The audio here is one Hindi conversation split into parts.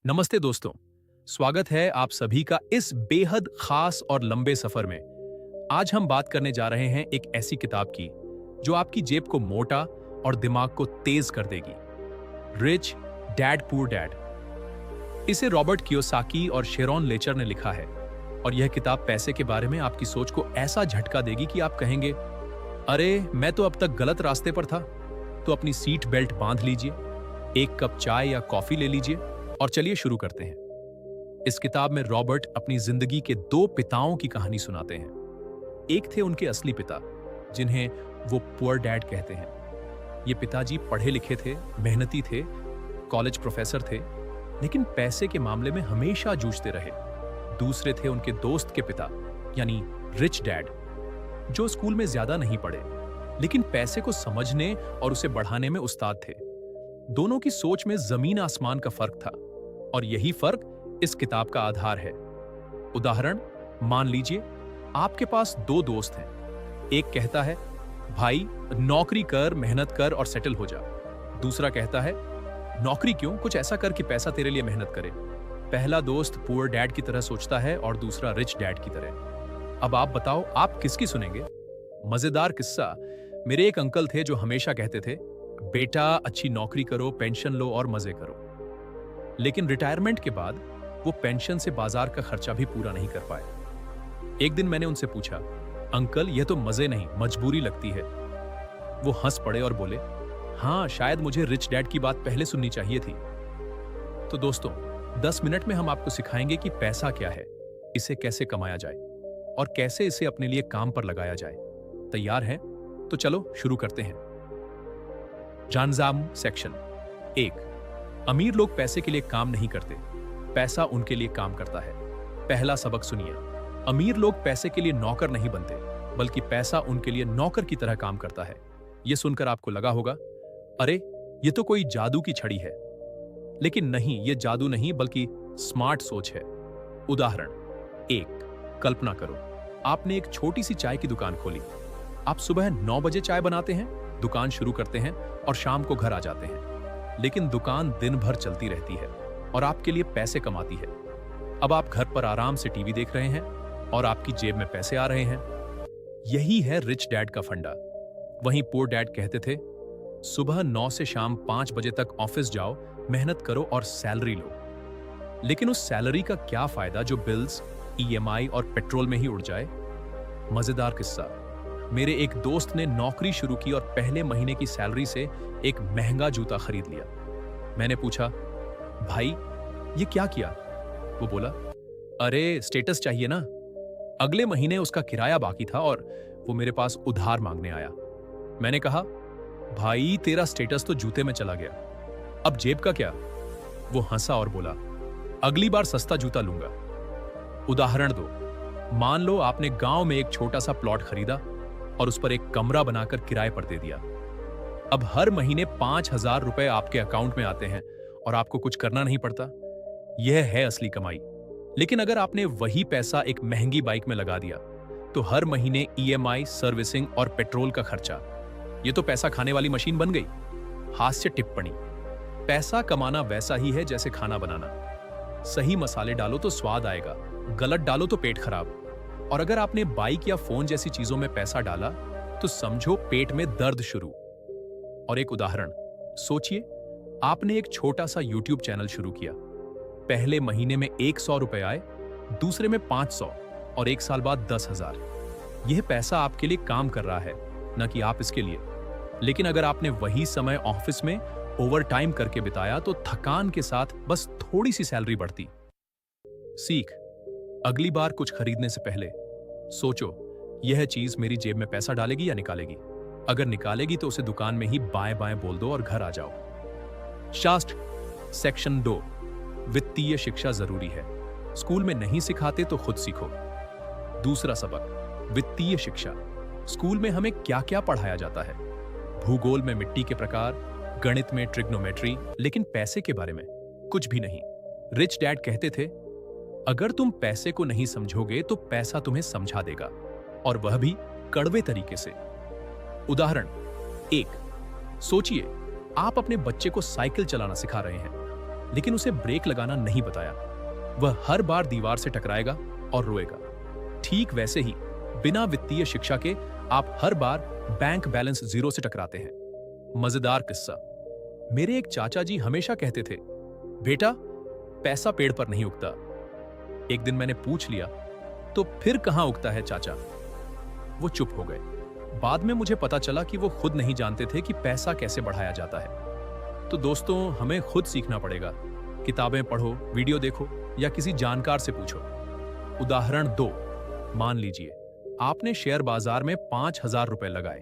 नमस्ते दोस्तों, स्वागत है आप सभी का इस बेहद खास और लंबे सफर में। आज हम बात करने जा रहे हैं एक ऐसी किताब की जो आपकी जेब को मोटा और दिमाग को तेज कर देगी। Rich dad poor dad. इसे रॉबर्ट कियोसाकी और शेरॉन लेचर ने लिखा है और यह किताब पैसे के बारे में आपकी सोच को ऐसा झटका देगी कि आप कहेंगे, अरे मैं तो अब तक गलत रास्ते पर था। तो अपनी सीट बेल्ट बांध लीजिए, एक कप चाय या कॉफी ले लीजिए और चलिए शुरू करते हैं। इस किताब में रॉबर्ट अपनी जिंदगी के दो पिताओं की कहानी सुनाते हैं। एक थे उनके असली पिता, जिन्हें वो पुअर डैड कहते हैं। ये पिताजी पढ़े लिखे थे, मेहनती थे, कॉलेज प्रोफेसर थे, लेकिन पैसे के मामले में हमेशा जूझते रहे। दूसरे थे उनके दोस्त के पिता, यानी रिच डैड, जो स्कूल में ज्यादा नहीं पढ़े, लेकिन पैसे को समझने और उसे बढ़ाने में उस्ताद थे। दोनों की सोच में जमीन आसमान का फर्क था और यही फर्क इस किताब का आधार है। उदाहरण, मान लीजिए आपके पास दो दोस्त हैं। एक कहता है, भाई नौकरी कर, मेहनत कर और सेटल हो जा। दूसरा कहता है, नौकरी क्यों, कुछ ऐसा कर कि पैसा तेरे लिए मेहनत करे। पहला दोस्त पुअर डैड की तरह सोचता है और दूसरा रिच डैड की तरह। अब आप बताओ, आप किसकी सुनेंगे? मजेदार किस्सा, मेरे एक अंकल थे जो हमेशा कहते थे, बेटा अच्छी नौकरी करो, पेंशन लो और मजे करो। लेकिन रिटायरमेंट के बाद वो पेंशन से बाजार का खर्चा भी पूरा नहीं कर पाए। एक दिन मैंने उनसे पूछा, अंकल ये तो मजे नहीं मजबूरी लगती है। वो हंस पड़े और बोले, हाँ शायद मुझे रिच डैड की बात पहले सुननी चाहिए थी। तो दोस्तों, 10 मिनट में हम आपको सिखाएंगे कि पैसा क्या है, इसे कैसे कमाया जाए और कैसे इसे अपने लिए काम पर लगाया जाए। तैयार हैं? तो चलो शुरू करते हैं। जानजाम सेक्शन 1। अमीर लोग पैसे के लिए काम नहीं करते, पैसा उनके लिए काम करता है। पहला सबक सुनिए। अमीर लोग पैसे के लिए नौकर नहीं बनते, बल्कि पैसा उनके लिए नौकर की तरह काम करता है। यह सुनकर आपको लगा होगा, अरे ये तो कोई जादू की छड़ी है। लेकिन नहीं, यह जादू नहीं बल्कि स्मार्ट सोच है। उदाहरण 1। कल्पना करो, आपने एक छोटी सी चाय की दुकान खोली। आप सुबह 9 बजे चाय बनाते हैं, दुकान शुरू करते हैं और शाम को घर आ जाते हैं। लेकिन दुकान दिन भर चलती रहती है और आपके लिए पैसे कमाती है। अब आप घर पर आराम से टीवी देख रहे हैं और आपकी जेब में पैसे आ रहे हैं। यही है रिच डैड का फंडा। वहीं पुअर डैड कहते थे, सुबह 9 से शाम 5 बजे तक ऑफिस जाओ, मेहनत करो और सैलरी लो। लेकिन उस सैलरी का क्या फायदा जो बिल्स, ईएमआई और पेट्रोल में ही उड़ जाए। मजेदार किस्सा, मेरे एक दोस्त ने नौकरी शुरू की और पहले महीने की सैलरी से एक महंगा जूता खरीद लिया। मैंने पूछा, भाई ये क्या किया? वो बोला, अरे स्टेटस चाहिए ना। अगले महीने उसका किराया बाकी था और वो मेरे पास उधार मांगने आया। मैंने कहा, भाई तेरा स्टेटस तो जूते में चला गया, अब जेब का क्या? वो हंसा और बोला, अगली बार सस्ता जूता लूंगा। उदाहरण दो, मान लो आपने गांव में एक छोटा सा प्लॉट खरीदा और उस पर एक कमरा बनाकर किराए पर दे दिया। अब हर महीने 5,000 रुपए आपके अकाउंट में आते हैं और आपको कुछ करना नहीं पड़ता। यह है असली कमाई। लेकिन अगर आपने वही पैसा एक महंगी बाइक में लगा दिया तो हर महीने ईएमआई, सर्विसिंग और पेट्रोल का खर्चा। यह तो पैसा खाने वाली मशीन बन गई। हास्य टिप्पणी, पैसा कमाना वैसा ही है जैसे खाना बनाना। सही मसाले डालो तो स्वाद आएगा, गलत डालो तो पेट खराब। और अगर आपने बाइक या फोन जैसी चीजों में पैसा डाला तो समझो पेट में दर्द शुरू। और एक उदाहरण सोचिए, आपने एक छोटा सा YouTube चैनल शुरू किया। पहले महीने में 100 रुपए आए, दूसरे में 500 और एक साल बाद 10,000। यह पैसा आपके लिए काम कर रहा है, न कि आप इसके लिए। लेकिन अगर आपने वही समय ऑफिस में ओवर टाइम करके बिताया तो थकान के साथ बस थोड़ी सी सैलरी बढ़ती। सीख, अगली बार कुछ खरीदने से पहले सोचो, यह चीज मेरी जेब में पैसा डालेगी या निकालेगी। अगर निकालेगी तो उसे दुकान में ही बाएं बाएं बोल दो और घर आ जाओ। शास्त्र सेक्शन 2। वित्तीय शिक्षा जरूरी है, स्कूल में नहीं सिखाते तो खुद सीखो। दूसरा सबक, वित्तीय शिक्षा। स्कूल में हमें क्या क्या पढ़ाया जाता है? भूगोल में मिट्टी के प्रकार, गणित में ट्रिग्नोमेट्री, लेकिन पैसे के बारे में कुछ भी नहीं। रिच डैड कहते थे, अगर तुम पैसे को नहीं समझोगे तो पैसा तुम्हें समझा देगा, और वह भी कड़वे तरीके से। उदाहरण 1। सोचिए, आप अपने बच्चे को साइकिल चलाना सिखा रहे हैं। लेकिन उसे ब्रेक लगाना नहीं बताया। वह हर बार दीवार से टकराएगा और रोएगा। ठीक वैसे ही बिना वित्तीय शिक्षा के आप हर बार बैंक बैलेंस जीरो से टकराते हैं। मजेदार किस्सा। मेरे एक चाचा जी हमेशा कहते थे, बेटा पैसा पेड़ पर नहीं उगता। एक दिन मैंने पूछ लिया, तो फिर कहां उगता है चाचा? वो चुप हो गए। बाद में मुझे पता चला कि वो खुद नहीं जानते थे कि पैसा कैसे बढ़ाया जाता है। तो दोस्तों, हमें खुद सीखना पड़ेगा। किताबें पढ़ो, वीडियो देखो या किसी जानकार से पूछो। उदाहरण 2, मान लीजिए आपने शेयर बाजार में 5,000 रुपए लगाए,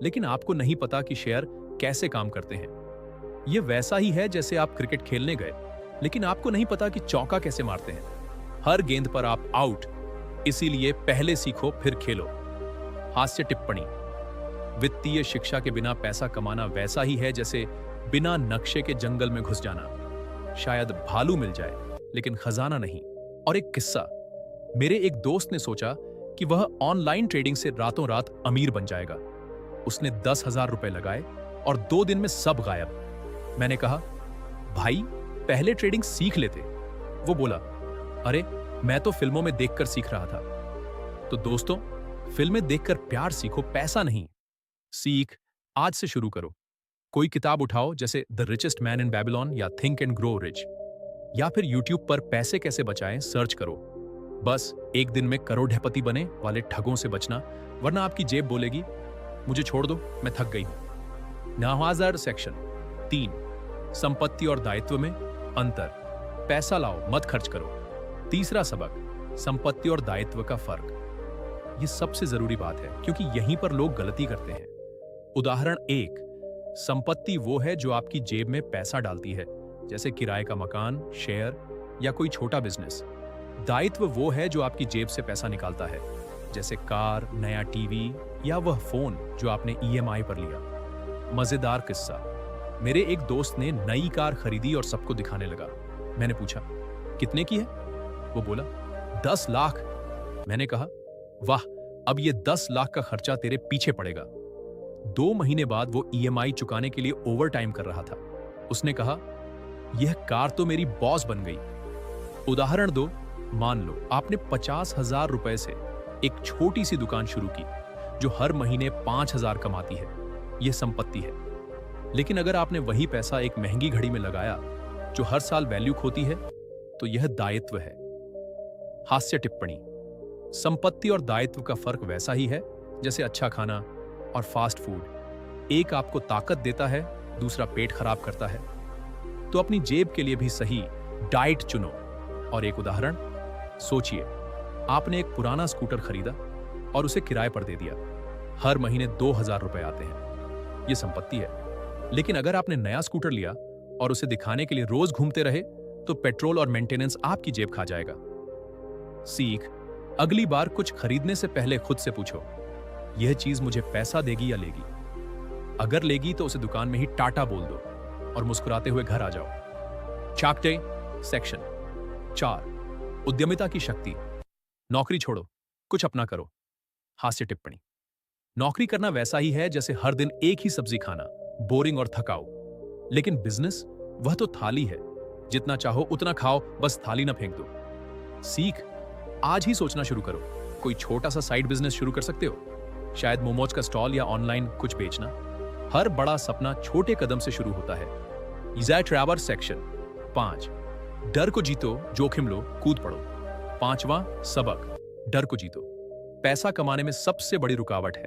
लेकिन आपको नहीं पता कि शेयर कैसे काम करते हैं। यह वैसा ही है जैसे आप क्रिकेट खेलने गए, लेकिन आपको नहीं पता कि चौका कैसे मारते हैं। हर गेंद पर आप आउट, इसीलिए पहले सीखो फिर खेलो। हास्य टिप्पणी। वित्तीय शिक्षा के बिना पैसा कमाना वैसा ही है जैसे बिना नक्शे के जंगल में घुस जाना। शायद भालू मिल जाए, लेकिन खजाना नहीं। और एक किस्सा, मेरे एक दोस्त ने सोचा कि वह ऑनलाइन ट्रेडिंग से रातों रात अमीर बन जाएगा। उसने 10,000 रुपए लगाए और 2 दिन में सब गायब। मैंने कहा, भाई पहले ट्रेडिंग सीख लेते। वो बोला, अरे मैं तो फिल्मों में देखकर सीख रहा था। तो दोस्तों, फिल्में देखकर प्यार सीखो, पैसा नहीं। सीख आज से शुरू करो। कोई किताब उठाओ, जैसे the richest man in Babylon या थिंक एंड ग्रो रिच, या फिर यूट्यूब पर पैसे कैसे बचाएं सर्च करो। बस एक दिन में करोड़पति बने वाले ठगों से बचना, वरना आपकी जेब बोलेगी, मुझे छोड़ दो, मैं थक गई हूं। नाहवाजर सेक्शन 3, संपत्ति और दायित्व में अंतर। पैसा लाओ, मत खर्च करो। तीसरा सबक, संपत्ति और दायित्व का फर्क। यह सबसे जरूरी बात है, क्योंकि यहीं पर लोग गलती करते हैं। उदाहरण 1, संपत्ति वो है जो आपकी जेब में पैसा डालती है, जैसे किराए का मकान, शेयर या कोई छोटा बिजनेस। दायित्व वो है जो आपकी जेब से पैसा निकालता है, जैसे कार, नया टीवी या वह फोन जो आपने EMI पर लिया। मजेदार किस्सा, मेरे एक दोस्त ने नई कार खरीदी और सबको दिखाने लगा। मैंने पूछा, कितने की है? वो बोला, 10 लाख। मैंने कहा, वाह, अब ये 10 लाख का खर्चा तेरे पीछे पड़ेगा। 2 महीने बाद वो EMI चुकाने के लिए ओवर टाइम कर रहा था। उसने कहा, यह कार तो मेरी बॉस बन गई। उदाहरण 2, मान लो आपने 50,000 रुपए से एक छोटी सी दुकान शुरू की जो हर महीने 5,000 कमाती है। यह संपत्ति है। लेकिन अगर आपने वही पैसा एक महंगी घड़ी में लगाया जो हर साल वैल्यू खोती है, तो यह दायित्व है। हास्य टिप्पणी। संपत्ति और दायित्व का फर्क वैसा ही है जैसे अच्छा खाना और फास्ट फूड। एक आपको ताकत देता है, दूसरा पेट खराब करता है। तो अपनी जेब के लिए भी सही डाइट चुनो। और एक उदाहरण, सोचिए आपने एक पुराना स्कूटर खरीदा और उसे किराए पर दे दिया। हर महीने 2,000 रुपए आते हैं। यह संपत्ति है। लेकिन अगर आपने नया स्कूटर लिया और उसे दिखाने के लिए रोज घूमते रहे, तो पेट्रोल और मेंटेनेंस आपकी जेब खा जाएगा। सीख, अगली बार कुछ खरीदने से पहले खुद से पूछो, यह चीज मुझे पैसा देगी या लेगी? अगर लेगी तो उसे दुकान में ही टाटा बोल दो और मुस्कुराते हुए घर आ जाओ। चाकटे सेक्शन 4, उद्यमिता की शक्ति। नौकरी छोड़ो, कुछ अपना करो। हास्य टिप्पणी। नौकरी करना वैसा ही है जैसे हर दिन एक ही सब्जी खाना, बोरिंग और थकाऊ। लेकिन बिजनेस, वह तो थाली है, जितना चाहो उतना खाओ, बस थाली ना फेंक दो। सीख, आज ही सोचना शुरू करो। कोई छोटा सा साइड बिजनेस शुरू कर सकते हो, शायद मोमोज का स्टॉल या ऑनलाइन कुछ बेचना। हर बड़ा सपना छोटे कदम से शुरू होता है। इज़ाई ट्रैवर सेक्शन 5, डर को जीतो, जोखिम लो, कूद पड़ो। 5वां सबक, डर को जीतो। पैसा कमाने में सबसे बड़ी रुकावट है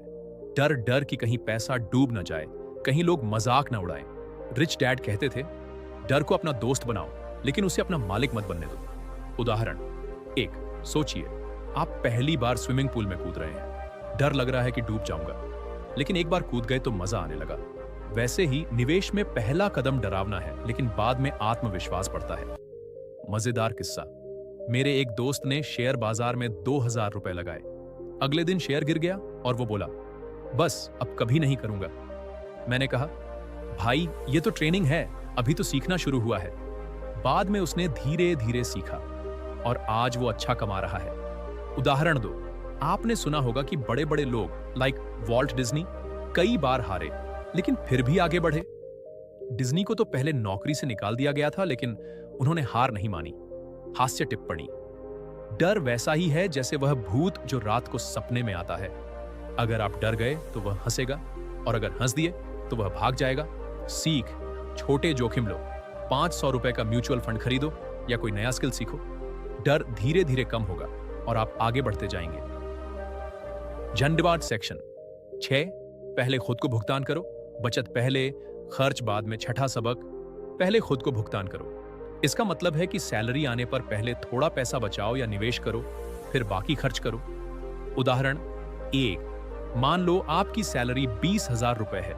डर। डर कि कहीं पैसा डूब न जाए, कहीं लोग मजाक न उड़ाएं। रिच डैड कहते थे, डर को अपना दोस्त बनाओ, लेकिन उसे अपना मालिक मत बनने दो। उदाहरण 1, सोचिए आप पहली बार स्विमिंग पूल में कूद रहे हैं। डर लग रहा है कि डूब जाऊंगा, लेकिन एक बार कूद गए तो मजा आने लगा। वैसे ही निवेश में पहला कदम डरावना है, लेकिन बाद में आत्मविश्वास बढ़ता है। मजेदार किस्सा, मेरे एक दोस्त ने शेयर बाजार में 2,000 रुपए लगाए। अगले दिन शेयर गिर गया और वो बोला, बस अब कभी नहीं करूंगा। मैंने कहा, भाई ये तो ट्रेनिंग है, अभी तो सीखना शुरू हुआ है। बाद में उसने धीरे धीरे सीखा और आज वो अच्छा कमा रहा है। उदाहरण 2, आपने सुना होगा कि बड़े बड़े लोग लाइक वॉल्ट डिज्नी कई बार हारे, लेकिन फिर भी आगे बढ़े। डिज्नी को तो पहले नौकरी से निकाल दिया गया था, लेकिन उन्होंने हार नहीं मानी। हास्य टिप्पणी। डर वैसा ही है जैसे वह भूत जो रात को सपने में आता है। अगर आप डर गए तो वह हंसेगा, और अगर हंस दिए तो वह भाग जाएगा। सीख, छोटे जोखिम लो। 500 रुपए का म्यूचुअल फंड खरीदो या कोई नया स्किल सीखो। डर धीरे धीरे कम होगा और आप आगे बढ़ते जाएंगे। झंडवाद सेक्शन 6। पहले खुद को भुगतान करो। बचत पहले, खर्च बाद में। छठा सबक, पहले खुद को भुगतान करो। इसका मतलब है कि सैलरी आने पर पहले थोड़ा पैसा बचाओ या निवेश करो, फिर बाकी खर्च करो। उदाहरण 1, मान लो आपकी सैलरी 20,000 रुपए है।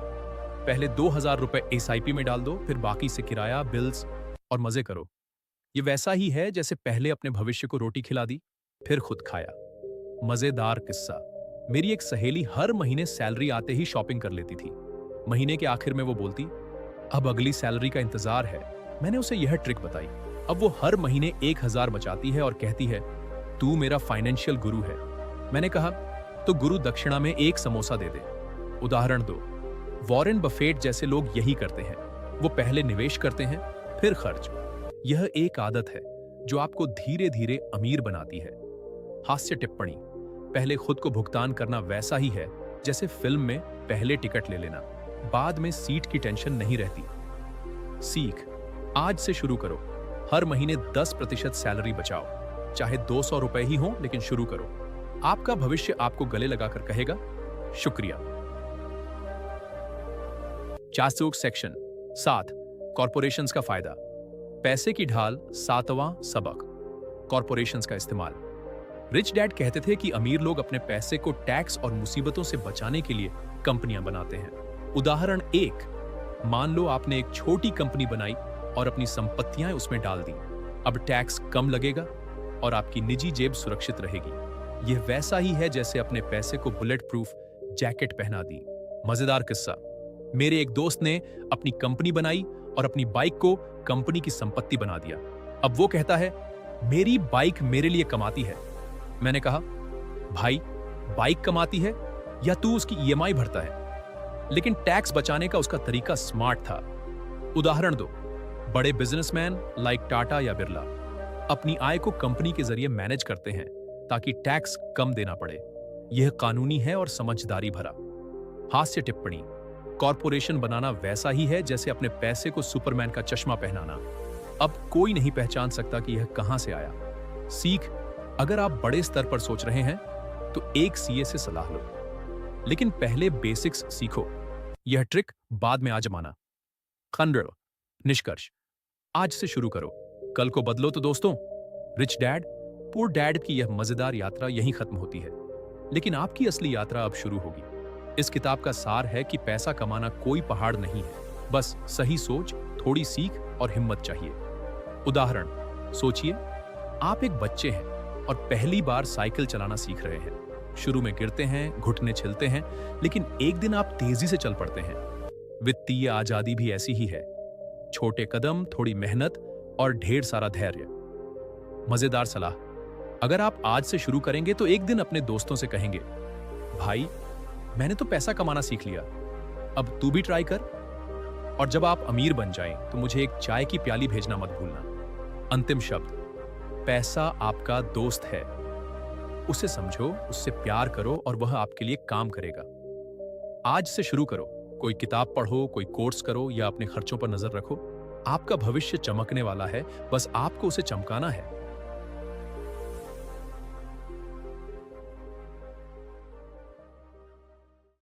पहले 2,000 रुपए एसआईपी में डाल दो, फिर बाकी से किराया, बिल्स और मजे करो। ये वैसा ही है जैसे पहले अपने भविष्य को रोटी खिला दी, फिर खुद खाया। मजेदार किस्सा। मेरी एक सहेली हर महीने सैलरी आते ही शॉपिंग कर लेती थी। महीने के आखिर में वो बोलती, अब अगली सैलरी का इंतजार है। मैंने उसे यह ट्रिक बताई। अब वो हर महीने 1,000 बचाती है और कहती है, तू मेरा फाइनेंशियल गुरु है। मैंने कहा, तो गुरु दक्षिणा में एक समोसा दे दे। उदाहरण 2, वॉरेन बफेट जैसे लोग यही करते हैं। वो पहले निवेश करते हैं, फिर खर्च। यह एक आदत है जो आपको धीरे धीरे अमीर बनाती है। हास्य टिप्पणी। पहले खुद को भुगतान करना वैसा ही है जैसे फिल्म में पहले टिकट ले लेना, बाद में सीट की टेंशन नहीं रहती। सीख, आज से शुरू करो। हर महीने 10% सैलरी बचाओ। चाहे 200 रुपए ही हो, लेकिन शुरू करो। आपका भविष्य आपको गले लगाकर कहेगा, शुक्रिया। चास्तुक सेक्शन 7। कॉरपोरेशंस का फायदा। पैसे की ढाल 7वां सबक। कॉरपोरेशंस का इस्तेमाल। रिच डैड कहते थे कि अमीर लोग अपने पैसे को टैक्स और मुसीबतों से बचाने के लिए कंपनियां बनाते हैं। उदाहरण 1, मान लो आपने एक छोटी कंपनी बनाई और अपनी संपत्तियां उसमें डाल दी। अब टैक्स कम लगेगा और आपकी निजी जेब सुरक्षित रहेगी। यह वैसा ही है जैसे अपने पैसे को बुलेट प्रूफ जैकेट पहना दी। मजेदार किस्सा। मेरे एक दोस्त ने अपनी कंपनी बनाई और अपनी बाइक को कंपनी की संपत्ति बना दिया। अब वो कहता है, मेरी बाइक मेरे लिए कमाती है। मैंने कहा, भाई, बाइक कमाती है या तू उसकी ईएमआई भरता है? लेकिन टैक्स बचाने का उसका तरीका स्मार्ट था। उदाहरण 2, बड़े बिजनेसमैन लाइक टाटा या बिरला अपनी आय को कंपनी के जरिए मैनेज करते हैं ताकि टैक्स कम देना पड़े। यह कानूनी है और समझदारी भरा। हास्य टिप्पणी। कॉरपोरेशन बनाना वैसा ही है जैसे अपने पैसे को सुपरमैन का चश्मा पहनाना। अब कोई नहीं पहचान सकता कि यह कहां से आया। सीख, अगर आप बड़े स्तर पर सोच रहे हैं तो एक सीए से सलाह लो, लेकिन पहले बेसिक्स सीखो। यह ट्रिक बाद में आजमाना। खंड निष्कर्ष। आज से शुरू करो, कल को बदलो। तो दोस्तों, रिच डैड पुअर डैड की यह मजेदार यात्रा यहीं खत्म होती है, लेकिन आपकी असली यात्रा अब शुरू होगी। इस किताब का सार है कि पैसा कमाना कोई पहाड़ नहीं है, बस सही सोच, थोड़ी सीख और हिम्मत चाहिए। उदाहरण, सोचिए आप एक बच्चे हैं और पहली बार साइकिल चलाना सीख रहे हैं। शुरू में गिरते हैं, घुटने छिलते हैं, लेकिन एक दिन आप तेजी से चल पड़ते हैं। वित्तीय आजादी भी ऐसी ही है। छोटे कदम, थोड़ी मेहनत और ढेर सारा धैर्य। मजेदार सलाह। अगर आप आज से शुरू करेंगे तो एक दिन अपने दोस्तों से कहेंगे, भाई, मैंने तो पैसा कमाना सीख लिया, अब तू भी ट्राई कर। और जब आप अमीर बन जाएं तो मुझे एक चाय की प्याली भेजना मत भूलना। अंतिम शब्द, पैसा आपका दोस्त है। उसे समझो, उससे प्यार करो और वह आपके लिए काम करेगा। आज से शुरू करो। कोई किताब पढ़ो, कोई कोर्स करो या अपने खर्चों पर नजर रखो। आपका भविष्य चमकने वाला है, बस आपको उसे चमकाना है।